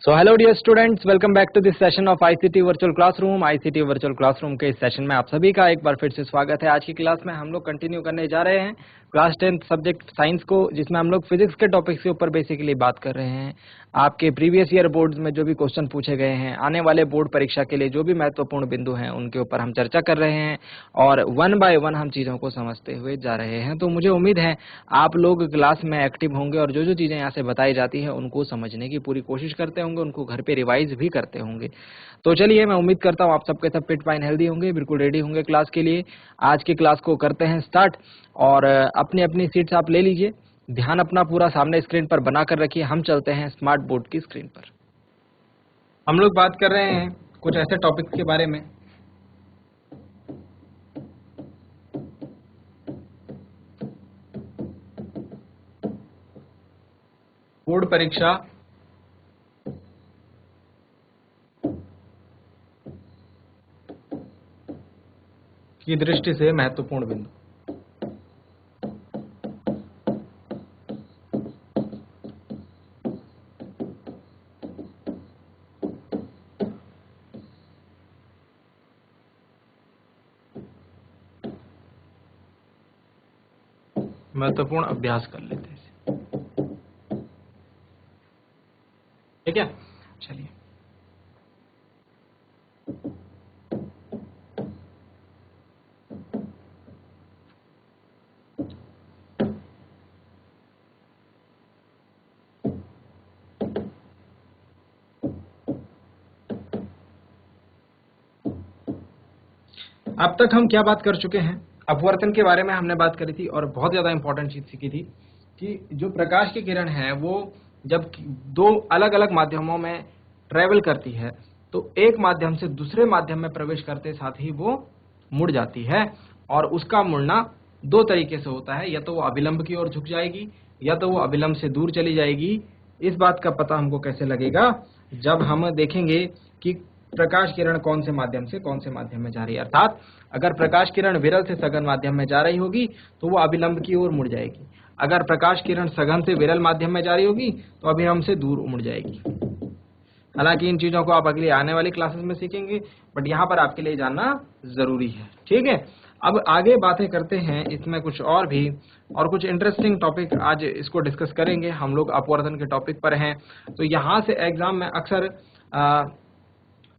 So hello dear students, welcome back to this session of ICT Virtual Classroom। ICT Virtual Classroom के इस session में आप सभी का एक बार फिर से स्वागत है। आज की क्लास में हम लोग कंटिन्यू करने जा रहे हैं क्लास 10 सब्जेक्ट साइंस को, जिसमें हम लोग फिजिक्स के टॉपिक्स के ऊपर बेसिकली बात कर रहे हैं। आपके प्रीवियस ईयर बोर्ड्स में जो भी क्वेश्चन पूछे गए हैं, आने वाले बोर्ड परीक्षा के लिए जो भी महत्वपूर्ण बिंदु हैं, उनके ऊपर हम चर्चा कर रहे हैं और वन बाय वन हम चीज़ों को समझते हुए जा रहे हैं। तो मुझे उम्मीद है आप लोग क्लास में एक्टिव होंगे और जो जो चीज़ें यहाँ से बताई जाती हैं उनको समझने की पूरी कोशिश करते होंगे, उनको घर पे रिवाइज भी करते होंगे। तो चलिए, मैं उम्मीद करता हूँ आप सबके सब फिट फाइन हेल्दी होंगे, बिल्कुल रेडी होंगे क्लास के लिए। आज की क्लास को करते हैं स्टार्ट और अपनी अपनी सीट्स आप ले लीजिए। ध्यान अपना पूरा सामने स्क्रीन पर बना कर रखिए। हम चलते हैं स्मार्ट बोर्ड की स्क्रीन पर। हम लोग बात कर रहे हैं कुछ ऐसे टॉपिक्स के बारे में बोर्ड परीक्षा की दृष्टि से महत्वपूर्ण बिंदु। महत्वपूर्ण अभ्यास कर लेते हैं, ठीक है। चलिए, अब तक हम क्या बात कर चुके हैं? अपवर्तन के बारे में हमने बात करी थी और बहुत ज्यादा इंपॉर्टेंट चीज सीखी थी कि जो प्रकाश की किरण है वो जब दो अलग अलग माध्यमों में ट्रेवल करती है तो एक माध्यम से दूसरे माध्यम में प्रवेश करते साथ ही वो मुड़ जाती है, और उसका मुड़ना दो तरीके से होता है। या तो वो अभिलंब की ओर झुक जाएगी या तो वो अभिलंब से दूर चली जाएगी। इस बात का पता हमको कैसे लगेगा? जब हम देखेंगे कि प्रकाश किरण कौन से माध्यम से कौन से माध्यम में जा रही है। अर्थात अगर प्रकाश किरण विरल से सघन माध्यम में जा रही होगी तो वो अभिलंब की ओर मुड़ जाएगी। अगर प्रकाश किरण सघन से विरल माध्यम में जा रही होगी तो अभिलंब से दूर मुड़ जाएगी। हालांकि इन चीजों को आप अगली आने वाली क्लासेस में सीखेंगे, बट यहाँ पर आपके लिए जानना जरूरी है, ठीक है। अब आगे बातें करते हैं इसमें कुछ और भी, और कुछ इंटरेस्टिंग टॉपिक आज इसको डिस्कस करेंगे। हम लोग अपवर्तन के टॉपिक पर हैं, तो यहाँ से एग्जाम में अक्सर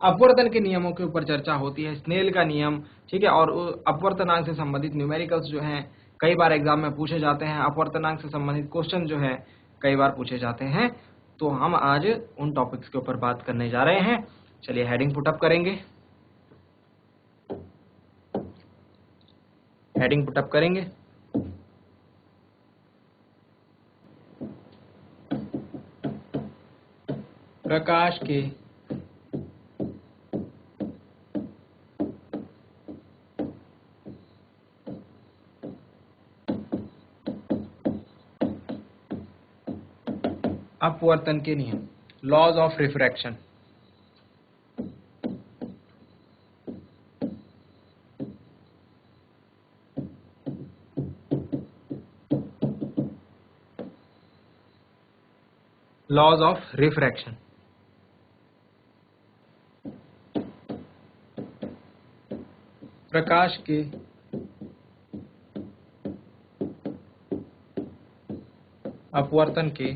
अपवर्तन के नियमों के ऊपर चर्चा होती है, स्नेल का नियम, ठीक है। और अपवर्तनांक से संबंधित न्यूमेरिकल्स जो हैं कई बार एग्जाम में पूछे जाते हैं। अपवर्तनांक से संबंधित क्वेश्चन जो है कई बार पूछे जाते हैं। तो हम आज उन टॉपिक्स के ऊपर बात करने जा रहे हैं। चलिए, हेडिंग पुटअप करेंगे। हेडिंग पुटअप करेंगे। प्रकाश के अपवर्तन के नियम, laws of refraction. Laws of refraction. प्रकाश के अपवर्तन के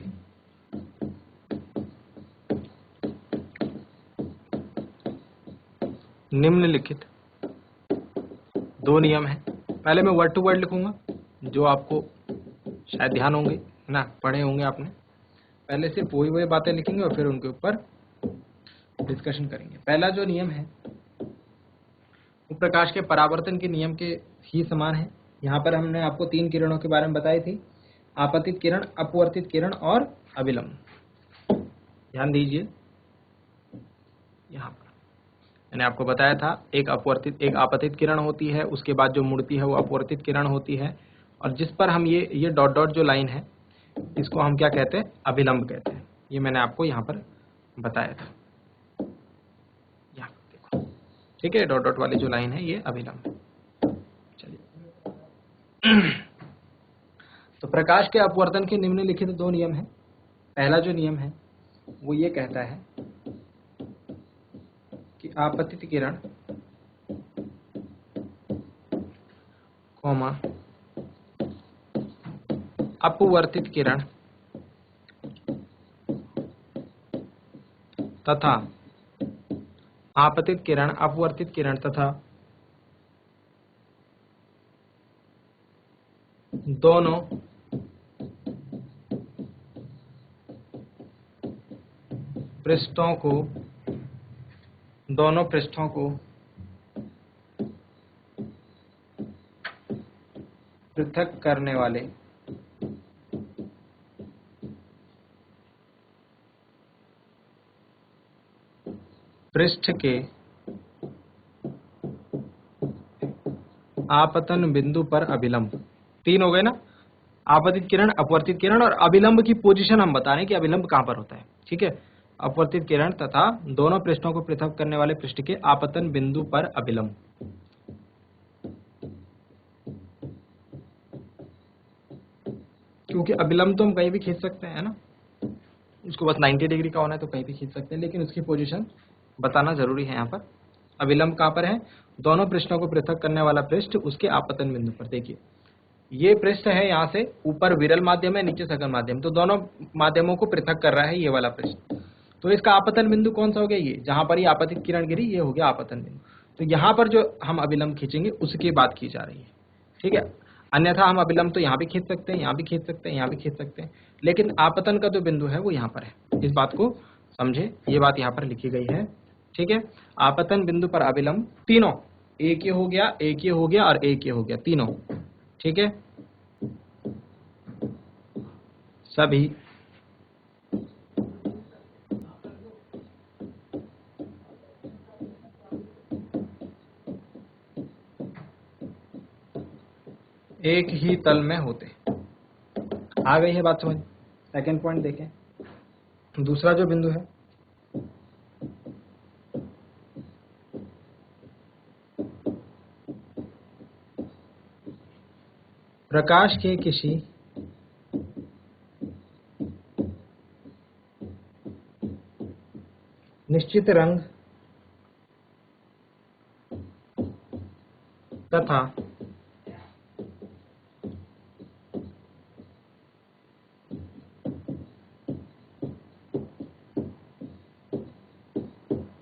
निम्नलिखित दो नियम हैं। पहले मैं वर्ड टू वर्ड लिखूंगा, जो आपको शायद ध्यान होंगे ना, पढ़े होंगे आपने। पहले सिर्फ वही बातें लिखेंगे और फिर उनके ऊपर डिस्कशन करेंगे। पहला जो नियम है वो प्रकाश के परावर्तन के नियम के ही समान है। यहाँ पर हमने आपको तीन किरणों के बारे में बताई थी, आपतित किरण, अपवर्तित किरण और अभिलंब। ध्यान दीजिए, यहाँ पर मैंने आपको बताया था एक आपतित किरण होती है, उसके बाद जो मुड़ती है वो अपवर्तित किरण होती है, और जिस पर हम ये डॉट डॉट जो लाइन है इसको हम क्या कहते हैं? अभिलंब कहते हैं। ये मैंने आपको यहाँ पर बताया था, यहाँ पर देखो, ठीक है। डॉट डॉट वाली जो लाइन है ये अभिलंब। चलिए, तो प्रकाश के अपवर्तन के निम्नलिखित दो नियम हैं। पहला जो नियम है वो ये कहता है कि आपतित किरण कॉमा अपवर्तित किरण तथा आपतित किरण, अपवर्तित किरण तथा दोनों पृष्ठों को पृथक करने वाले पृष्ठ के आपतन बिंदु पर अभिलंब। तीन हो गए ना, आपतित किरण, अपवर्तित किरण और अभिलंब की पोजीशन हम बता रहे हैं कि अभिलंब कहां पर होता है। ठीक है, अपवर्तित किरण तथा दोनों पृष्ठों को पृथक करने वाले पृष्ठ के आपतन बिंदु पर अभिलंब। क्योंकि अभिलंब तो हम कहीं भी खींच सकते हैं, है ना, उसको बस 90 डिग्री का होना है तो कहीं भी खींच सकते हैं, लेकिन उसकी पोजीशन बताना जरूरी है। यहाँ पर अभिलंब कहां पर है, दोनों पृष्ठों को पृथक करने वाला पृष्ठ उसके आपतन बिंदु पर। देखिए ये पृष्ठ है, यहाँ से ऊपर विरल माध्यम है, नीचे सकल माध्यम, तो दोनों माध्यमों को पृथक कर रहा है ये वाला पृष्ठ। तो इसका आपतन बिंदु कौन सा हो गया, ये जहां पर ये आपतित किरण गिरी, ये हो गया आपतन बिंदु। तो यहाँ पर जो हम अभिलंब खींचेंगे उसकी बात की जा रही है। ठीक है, अन्यथा हम अभिलंब तो यहाँ भी खींच सकते हैं, यहाँ भी खींच सकते हैं, यहाँ भी खींच सकते हैं, लेकिन आपतन का जो बिंदु है वो यहाँ पर है। इस बात को समझे, ये बात यहाँ पर लिखी गई है। ठीक है, आपतन बिंदु पर अभिलंब तीनों, एक ये हो गया, एक ये हो गया और एक ये हो गया, तीनों। ठीक है, सभी एक ही तल में होते। आ गई है बात समझ। सेकंड पॉइंट देखें, दूसरा जो बिंदु है, प्रकाश के किसी निश्चित रंग तथा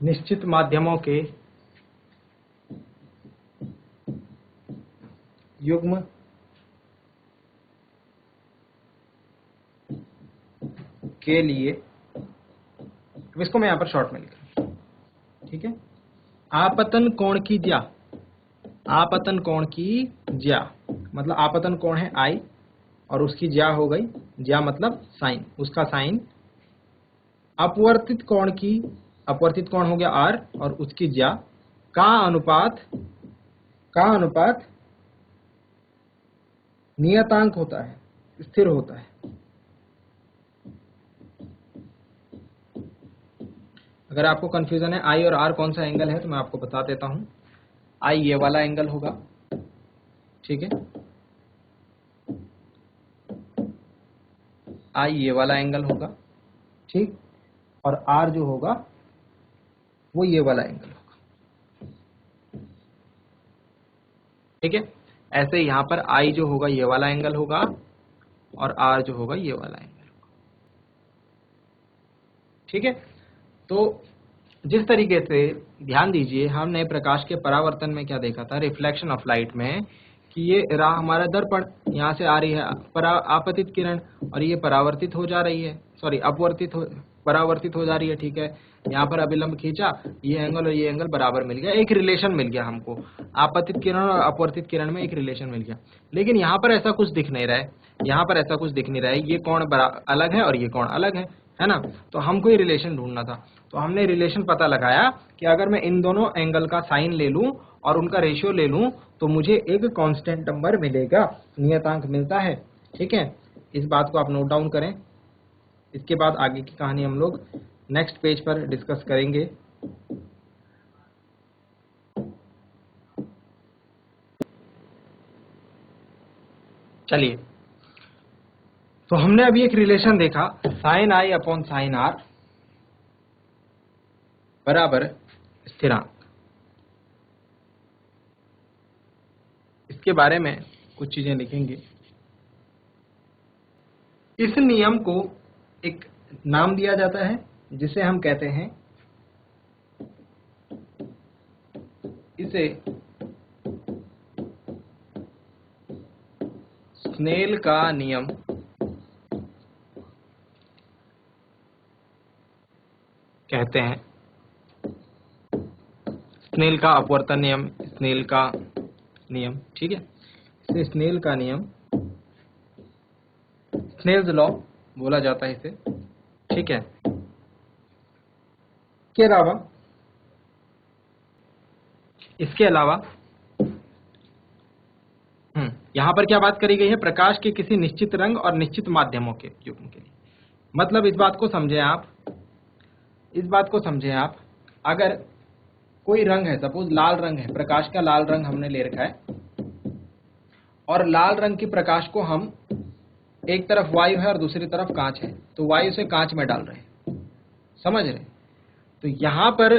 निश्चित माध्यमों के युग्म के लिए, अब इसको मैं यहां पर शॉर्ट में लिख रहा हूं। ठीक है, आपतन कोण की ज्या, आपतन कोण की ज्या मतलब आपतन कोण है आई और उसकी ज्या हो गई, ज्या मतलब साइन, उसका साइन। अपवर्तित कोण की, अपवर्तित कोण हो गया आर और उसकी ज्या का अनुपात नियतांक होता है, स्थिर होता है। अगर आपको कंफ्यूजन है आई और आर कौन सा एंगल है तो मैं आपको बता देता हूं। आई ये वाला एंगल होगा, ठीक है, आई ये वाला एंगल होगा, ठीक, और आर जो होगा वो ये वाला एंगल होगा। ठीक है, ऐसे यहां पर आई जो होगा ये वाला एंगल होगा और आर जो होगा ये वाला एंगल होगा। ठीक है, तो जिस तरीके से, ध्यान दीजिए, हमने प्रकाश के परावर्तन में क्या देखा था, रिफ्लेक्शन ऑफ लाइट में, कि ये रहा हमारा दर्पण, यहाँ से आ रही है आपतित किरण और ये परावर्तित हो जा रही है, सॉरी परावर्तित हो जा रही है। ठीक है, यहाँ पर अभिलंब खींचा, ये एंगल और ये एंगल बराबर मिल गया, एक रिलेशन मिल गया हमको, आपतित किरण और अपवर्तित किरण में एक रिलेशन मिल गया। लेकिन यहाँ पर ऐसा कुछ दिख नहीं रहा है, यहाँ पर ऐसा कुछ दिख नहीं रहा है, ये कोण अलग है और ये कोण अलग है ना। तो हमको ये रिलेशन ढूंढना था, तो हमने रिलेशन पता लगाया कि अगर मैं इन दोनों एंगल का साइन ले लूं और उनका रेशियो ले लूं तो मुझे एक कांस्टेंट नंबर मिलेगा, नियतांक मिलता है। ठीक है, इस बात को आप नोट डाउन करें। इसके बाद आगे की कहानी हम लोग नेक्स्ट पेज पर डिस्कस करेंगे। चलिए, तो हमने अभी एक रिलेशन देखा, sine I upon sine R बराबर स्थिरांक। इसके बारे में कुछ चीजें लिखेंगे। इस नियम को एक नाम दिया जाता है जिसे हम कहते हैं, इसे स्नेल का नियम कहते हैं। स्नेल का अपवर्तन नियम, स्नेल का नियम, ठीक है। इसे स्नेल का नियम, स्नेल्स लॉ बोला जाता है इसे, ठीक है। इसके अलावा यहां पर क्या बात करी गई है, प्रकाश के किसी निश्चित रंग और निश्चित माध्यमों के युग्म के लिए। मतलब इस बात को समझें आप, अगर कोई रंग है, सपोज लाल रंग है, प्रकाश का लाल रंग हमने ले रखा है, और लाल रंग के प्रकाश को हम, एक तरफ वायु है और दूसरी तरफ कांच है, तो वायु से कांच में डाल रहे हैं, समझ रहे। तो यहां पर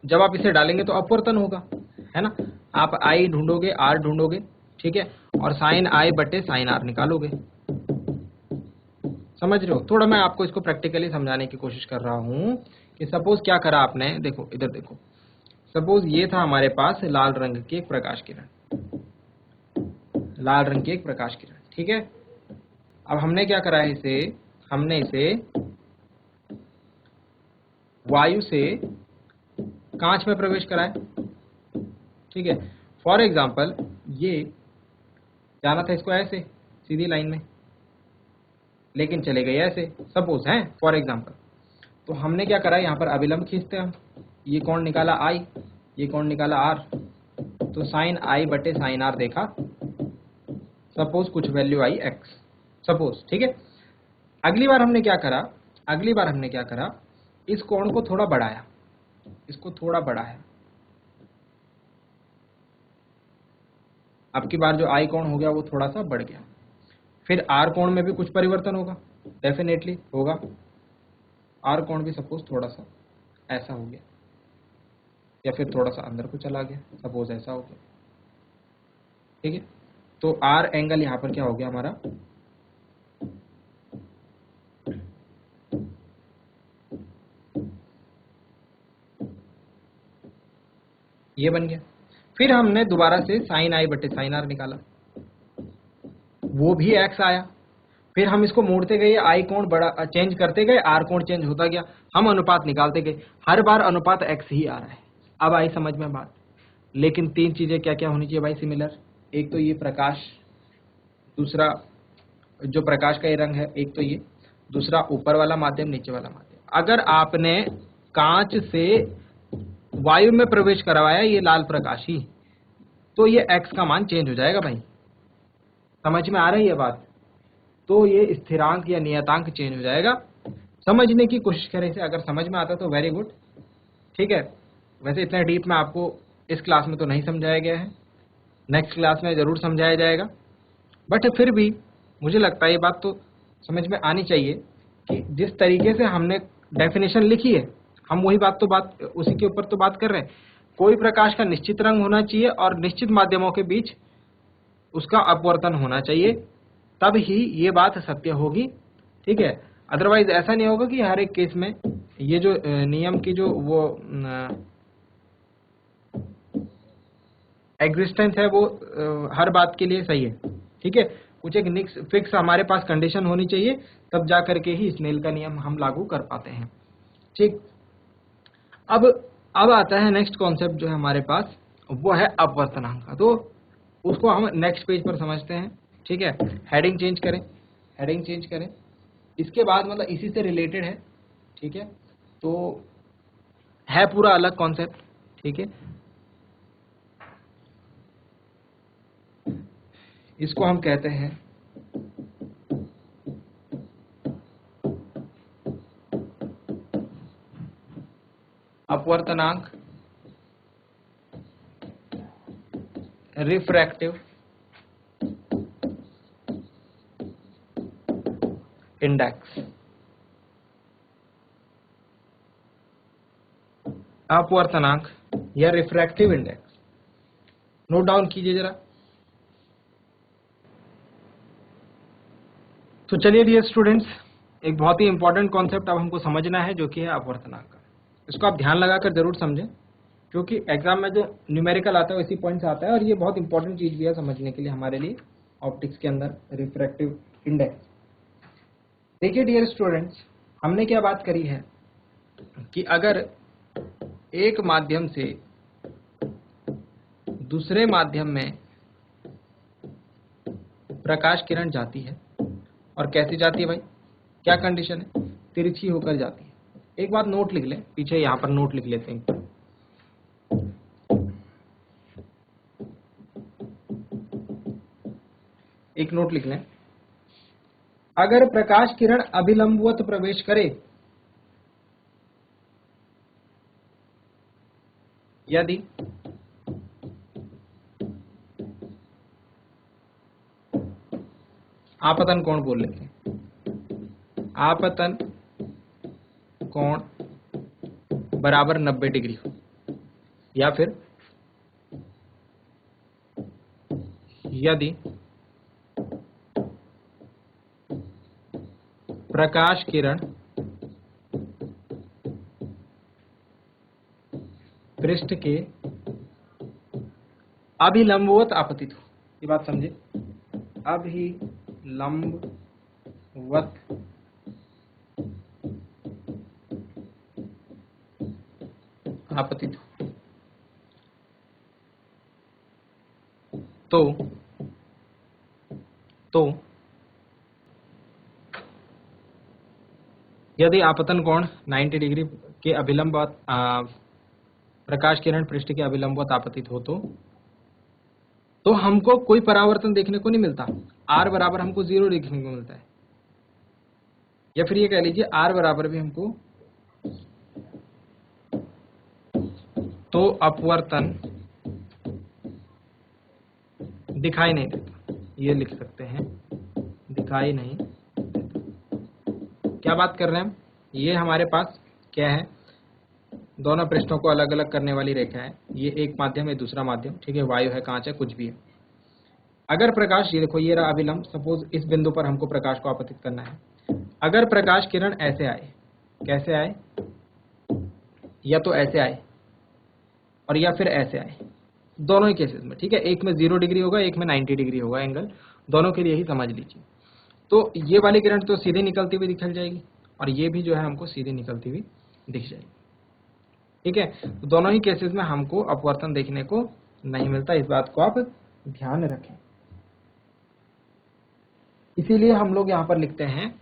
जब आप इसे डालेंगे तो अपवर्तन होगा, है ना। आप आई ढूंढोगे, आर ढूंढोगे, ठीक है, और साइन आई बटे साइन आर निकालोगे, समझ रहे हो। थोड़ा मैं आपको इसको प्रैक्टिकली समझाने की कोशिश कर रहा हूं कि सपोज क्या करा आपने, देखो इधर देखो, सपोज ये था हमारे पास लाल रंग की एक प्रकाश किरण, लाल रंग की एक प्रकाश किरण, ठीक है। अब हमने क्या करा है, हमने इसे वायु से कांच में प्रवेश कराया, ठीक है। फॉर एग्जाम्पल ये जाना था इसको ऐसे सीधी लाइन में, लेकिन चले गए ऐसे, सपोज है फॉर एग्जाम्पल। तो हमने क्या करा, यहाँ पर अभिलंब खींचते हैं हम, ये कोण निकाला आई, ये कोण निकाला आर, तो साइन आई बटे साइन आर देखा, सपोज कुछ वैल्यू आई एक्स, सपोज, ठीक है। अगली बार हमने क्या करा, इस कोण को थोड़ा बढ़ाया, इसको थोड़ा बढ़ाया। अब की बार जो आई कोण हो गया वो थोड़ा सा बढ़ गया। फिर आर कोण में भी कुछ परिवर्तन होगा, डेफिनेटली होगा। आर कोण भी सपोज थोड़ा सा ऐसा हो गया, या फिर थोड़ा सा अंदर को चला गया, सपोज ऐसा हो गया, ठीक है। तो आर एंगल यहां पर क्या हो गया हमारा, ये बन गया। फिर हमने दोबारा से साइन आई बटे साइन आर निकाला, वो भी एक्स आया। फिर हम इसको मोड़ते गए, आई कोण बड़ा चेंज करते गए, आर कोण चेंज होता गया, हम अनुपात निकालते गए, हर बार अनुपात एक्स ही आ रहा है। अब आई समझ में बात। लेकिन तीन चीजें क्या क्या होनी चाहिए भाई सिमिलर, एक तो ये प्रकाश, दूसरा जो प्रकाश का ये रंग है, एक तो ये, दूसरा ऊपर वाला माध्यम, नीचे वाला माध्यम। अगर आपने कांच से वायु में प्रवेश करवाया ये लाल प्रकाश ही, तो ये एक्स का मान चेंज हो जाएगा भाई, समझ में आ रही है बात। तो ये स्थिरांक या नियतांक चेंज हो जाएगा। समझने की कोशिश करें इसे, अगर समझ में आता तो वेरी गुड, ठीक है। वैसे इतना डीप में आपको इस क्लास में तो नहीं समझाया गया है, नेक्स्ट क्लास में जरूर समझाया जाएगा, बट फिर भी मुझे लगता है ये बात तो समझ में आनी चाहिए कि जिस तरीके से हमने डेफिनेशन लिखी है, हम वही बात उसी के ऊपर तो बात कर रहे हैं। कोई प्रकाश का निश्चित रंग होना चाहिए और निश्चित माध्यमों के बीच उसका अपवर्तन होना चाहिए, तब ही ये बात सत्य होगी, ठीक है। अदरवाइज ऐसा नहीं होगा कि हर एक केस में ये जो नियम की जो वो एग्जिस्टेंस है वो हर बात के लिए सही है, ठीक है। कुछ एक फिक्स हमारे पास कंडीशन होनी चाहिए, तब जा करके ही स्नेल का नियम हम लागू कर पाते हैं, ठीक। अब आता है नेक्स्ट कॉन्सेप्ट जो है हमारे पास, वो है अपवर्तनांक का। तो उसको हम नेक्स्ट पेज पर समझते हैं, ठीक है। हेडिंग चेंज करें, इसके बाद मतलब इसी से रिलेटेड है, ठीक है। तो है पूरा अलग कॉन्सेप्ट, ठीक है। इसको हम कहते हैं अपवर्तनांक, रिफ्रैक्टिव इंडेक्स। अपवर्तनांक या रिफ्रैक्टिव इंडेक्स। नोट डाउन कीजिए जरा। तो चलिए डियर स्टूडेंट्स, एक बहुत ही इंपॉर्टेंट कॉन्सेप्ट अब हमको समझना है, जो कि है अपवर्तनांक का। इसको आप ध्यान लगाकर जरूर समझें, क्योंकि एग्जाम में जो न्यूमेरिकल आता है इसी पॉइंट से आता है, और ये बहुत इंपॉर्टेंट चीज भी है समझने के लिए हमारे लिए ऑप्टिक्स के अंदर, रिफ्रैक्टिव इंडेक्स। देखिए डियर स्टूडेंट्स, हमने क्या बात करी है कि अगर एक माध्यम से दूसरे माध्यम में प्रकाश किरण जाती है, और कैसे जाती है भाई, क्या कंडीशन है, तिरछी होकर जाती है। एक बात नोट लिख लें, पीछे यहां पर नोट लिख लेते हैं। एक नोट लिख लें, अगर प्रकाश किरण अभिलंबवत प्रवेश करे, यदि आपतन कोण बोल लेते हैं, आपतन कोण बराबर 90 डिग्री हो, या फिर यदि प्रकाश किरण पृष्ठ के अभिलंबवत आपतित हो। ये बात समझे, अभिलंबवत आपतित हो, तो यदि आपतन कोण 90 डिग्री के अभिलंबवत प्रकाश किरण पृष्ठ के अभिलंबवत आपतित हो, तो हमको कोई परावर्तन देखने को नहीं मिलता। आर बराबर हमको 0 देखने को मिलता है, या फिर ये कह लीजिए आर बराबर भी हमको, तो अपवर्तन दिखाई नहीं देता। ये लिख सकते हैं, दिखाई नहीं देता। क्या बात कर रहे हैं हम, ये हमारे पास क्या है, दोनों पृष्ठों को अलग अलग करने वाली रेखा है। ये एक माध्यम है, दूसरा माध्यम, ठीक है, वायु है, कांच है, कुछ भी है। अगर प्रकाश, ये देखो ये रहा अभिलंब, सपोज इस बिंदु पर हमको प्रकाश को आपतित करना है। अगर प्रकाश किरण ऐसे आए, कैसे आए, या तो ऐसे आए और या फिर ऐसे आए, दोनों ही केसेस में, ठीक है। एक में 0 डिग्री होगा, एक में 90 डिग्री होगा एंगल, दोनों के लिए ही समझ लीजिए। तो ये वाली किरण तो सीधे निकलती हुई दिखल जाएगी, और ये भी जो है हमको सीधे निकलती हुई दिख जाएगी, ठीक है। तो दोनों ही केसेस में हमको अपवर्तन देखने को नहीं मिलता, इस बात को आप ध्यान रखें। इसीलिए हम लोग यहाँ पर लिखते हैं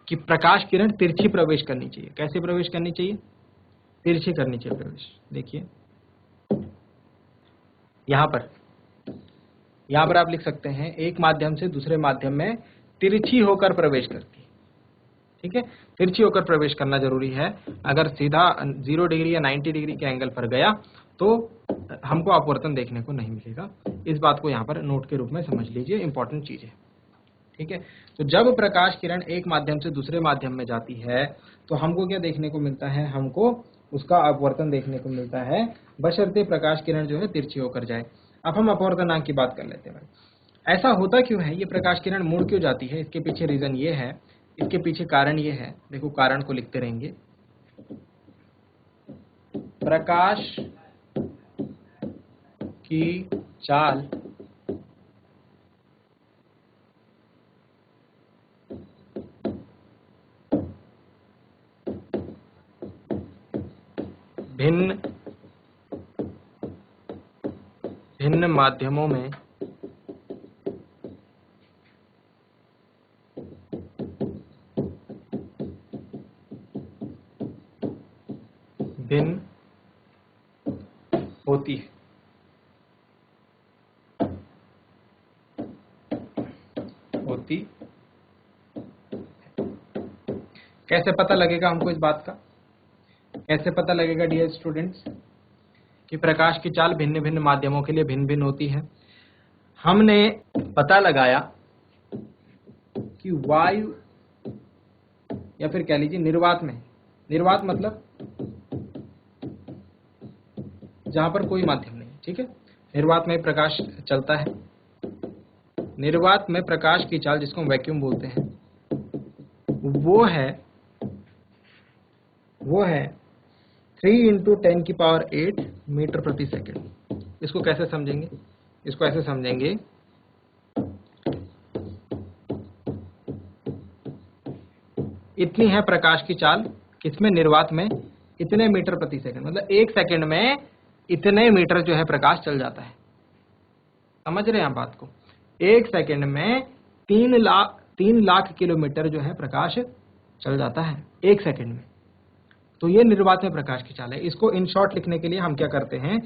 कि प्रकाश किरण तिरछी प्रवेश करनी चाहिए। कैसे प्रवेश करनी चाहिए, तिरछी करनी चाहिए प्रवेश। देखिए यहाँ पर आप लिख सकते हैं, एक माध्यम से दूसरे माध्यम में तिरछी होकर प्रवेश करती है, ठीक है। तिरछी होकर प्रवेश करना जरूरी है। अगर सीधा 0 डिग्री या 90 डिग्री के एंगल पर गया तो हमको अपवर्तन देखने को नहीं मिलेगा। इस बात को यहाँ पर नोट के रूप में समझ लीजिए, इंपॉर्टेंट चीज है, ठीक है। तो जब प्रकाश किरण एक माध्यम से दूसरे माध्यम में जाती है, तो हमको क्या देखने को मिलता है, हमको उसका अपवर्तन देखने को मिलता है, बशर्ते प्रकाश किरण जो है तिरछी होकर जाए। अब हम अपवर्तनांक की बात कर लेते हैं भाई। ऐसा होता क्यों है, ये प्रकाश किरण मुड़ क्यों जाती है, इसके पीछे रीजन ये है, इसके पीछे कारण ये है। देखो कारण को लिखते रहेंगे, प्रकाश की चाल भिन्न भिन्न माध्यमों में भिन्न होती है। कैसे पता लगेगा हमको इस बात का, कैसे पता लगेगा डियर स्टूडेंट्स कि प्रकाश की चाल भिन्न भिन्न माध्यमों के लिए भिन्न भिन्न होती है। हमने पता लगाया कि वायु या फिर कह लीजिए निर्वात में, निर्वात मतलब जहां पर कोई माध्यम नहीं, ठीक है। निर्वात में प्रकाश चलता है, निर्वात में प्रकाश की चाल जिसको हम वैक्यूम बोलते हैं, वो है 3 × 10⁸ मीटर प्रति सेकंड। इसको कैसे समझेंगे? इसको ऐसे समझेंगे, इतनी है प्रकाश की चाल किसमें? निर्वात में, इतने मीटर प्रति सेकंड, मतलब 1 सेकंड में इतने मीटर जो है प्रकाश चल जाता है। समझ रहे हैं आप बात को? 1 सेकंड में 3 लाख किलोमीटर जो है प्रकाश चल जाता है 1 सेकंड में। तो ये निर्वात में प्रकाश की चाल है। इसको इन शॉर्ट लिखने के लिए हम क्या करते हैं,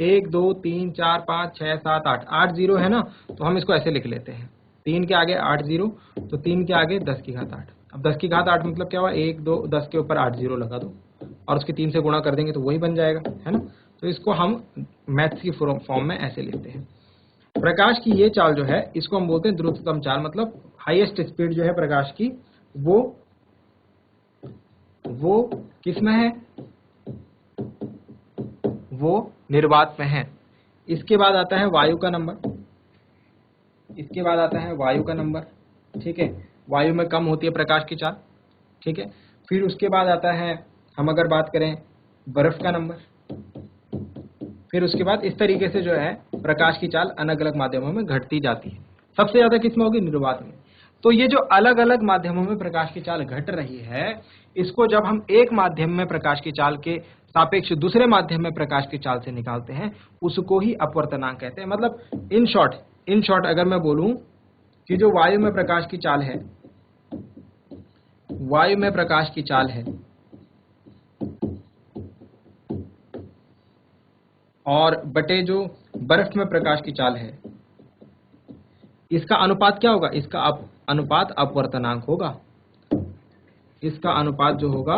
1 2 3 4 5 6 7 8 0 है ना, तो हम इसको ऐसे लिख लेते हैं, 3 के आगे 8 0, तो 3 के आगे 10 की घात 8। अब 10 की घात 8 मतलब क्या हुआ, 1 2 10 के ऊपर 8 0 लगा दो और उसके 3 से गुणा कर देंगे तो वही बन जाएगा, है ना। तो इसको हम मैथ्स की फॉर्म में ऐसे लिखते हैं। प्रकाश की ये चाल जो है इसको हम बोलते हैं द्रुततम चाल, मतलब हाईएस्ट स्पीड जो है प्रकाश की वो किस में है? वो निर्वात में है। इसके बाद आता है वायु का नंबर, ठीक है। वायु में कम होती है प्रकाश की चाल, ठीक है। फिर उसके बाद आता है, हम अगर बात करें बर्फ का नंबर, फिर उसके बाद इस तरीके से जो है प्रकाश की चाल अलग अलग माध्यमों में घटती जाती है। सबसे ज्यादा किसमें होगी? निर्वात में। तो ये जो अलग अलग माध्यमों में प्रकाश की चाल घट रही है, इसको जब हम एक माध्यम में प्रकाश की चाल के सापेक्ष दूसरे माध्यम में प्रकाश की चाल से निकालते हैं, उसको ही अपवर्तनांक कहते हैं। मतलब इन शॉर्ट अगर मैं बोलूं कि जो वायु में प्रकाश की चाल है और बटे जो बर्फ में प्रकाश की चाल है, इसका अनुपात क्या होगा? इसका अनुपात अपवर्तनांक होगा। इसका अनुपात जो होगा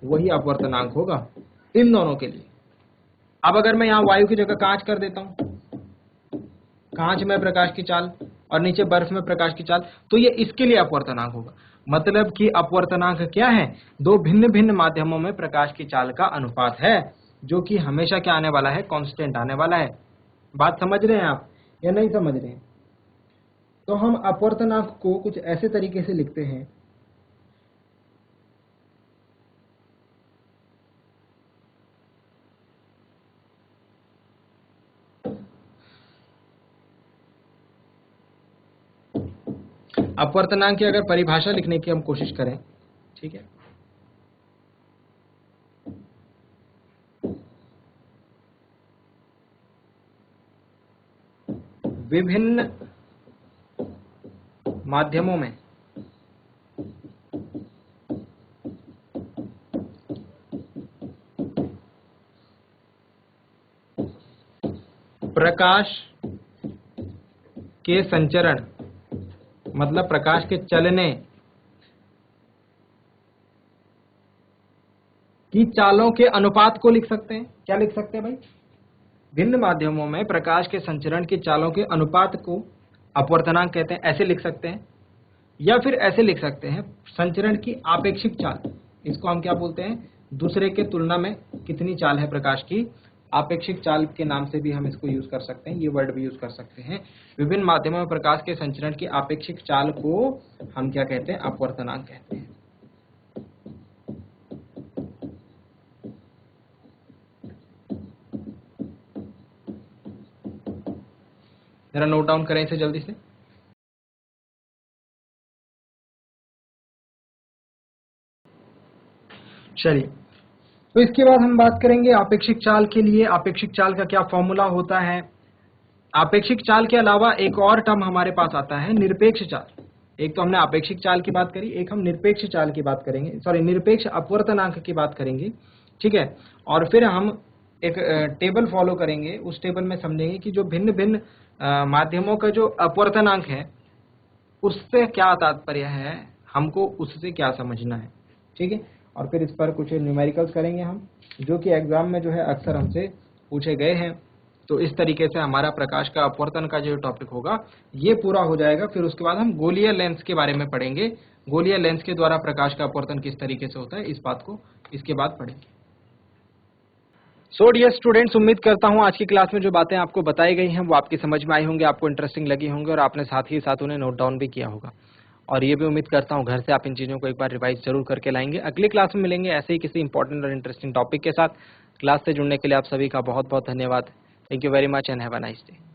वही अपवर्तनांक होगा इन दोनों के लिए। अब अगर मैं यहां वायु की जगह कांच कर देता हूं, कांच में प्रकाश की चाल और नीचे बर्फ में प्रकाश की चाल, तो ये इसके लिए अपवर्तनांक होगा। मतलब कि अपवर्तनांक क्या है? दो भिन्न भिन्न माध्यमों में प्रकाश की चाल का अनुपात है, जो कि हमेशा क्या आने वाला है? कांस्टेंट आने वाला है। बात समझ रहे हैं आप या नहीं समझ रहे हैं? तो हम अपवर्तनांक को कुछ ऐसे तरीके से लिखते हैं, अपवर्तनांक की अगर परिभाषा लिखने की हम कोशिश करें, ठीक है, विभिन्न माध्यमों में प्रकाश के संचरण, मतलब प्रकाश के चलने की चालों के अनुपात को लिख सकते हैं। क्या लिख सकते हैं भाई? भिन्न माध्यमों में प्रकाश के संचरण की चालों के अनुपात को अपवर्तनांक कहते हैं, ऐसे लिख सकते हैं। या फिर ऐसे लिख सकते हैं, संचरण की आपेक्षिक चाल, इसको हम क्या बोलते हैं? दूसरे के तुलना में कितनी चाल है प्रकाश की, आपेक्षिक चाल के नाम से भी हम इसको यूज कर सकते हैं, ये वर्ड भी यूज कर सकते हैं। विभिन्न माध्यमों में प्रकाश के संचरण की आपेक्षिक चाल को हम क्या कहते हैं? अपवर्तनांक कहते हैं। जरा नोट डाउन करें इसे जल्दी से। चलिए, तो इसके बाद हम बात करेंगे आपेक्षिक चाल के लिए। आपेक्षिक चाल का क्या फॉर्मूला होता है? आपेक्षिक चाल के अलावा एक और टर्म हमारे पास आता है, निरपेक्ष चाल। एक तो हमने आपेक्षिक चाल की बात करी, एक हम निरपेक्ष चाल की बात करेंगे, सॉरी निरपेक्ष अपवर्तनांक की बात करेंगे, ठीक है। और फिर हम एक टेबल फॉलो करेंगे, उस टेबल में समझेंगे कि जो भिन्न भिन्न माध्यमों का जो अपवर्तनांक है उससे क्या तात्पर्य है, हमको उससे क्या समझना है, ठीक है। और फिर इस पर कुछ न्यूमेरिकल्स करेंगे हम, जो कि एग्जाम में जो है अक्सर हमसे पूछे गए हैं। तो इस तरीके से हमारा प्रकाश का अपवर्तन का जो टॉपिक होगा ये पूरा हो जाएगा। फिर उसके बाद हम गोलीय लेंस के बारे में पढ़ेंगे, गोलीय लेंस के द्वारा प्रकाश का अपवर्तन किस तरीके से होता है, इस बात को इसके बाद पढ़ेंगे। सो डियर स्टूडेंट्स, उम्मीद करता हूं आज की क्लास में जो बातें आपको बताई गई हैं वो आपकी समझ में आई होंगी, आपको इंटरेस्टिंग लगी होंगी और आपने साथ ही साथ उन्हें नोट डाउन भी किया होगा। और ये भी उम्मीद करता हूं घर से आप इन चीज़ों को एक बार रिवाइज जरूर करके लाएंगे। अगली क्लास में मिलेंगे ऐसे ही किसी इंपॉर्टेंट और इंटरेस्टिंग टॉपिक के साथ। क्लास से जुड़ने के लिए आप सभी का बहुत बहुत धन्यवाद। Thank you very much and have a nice day.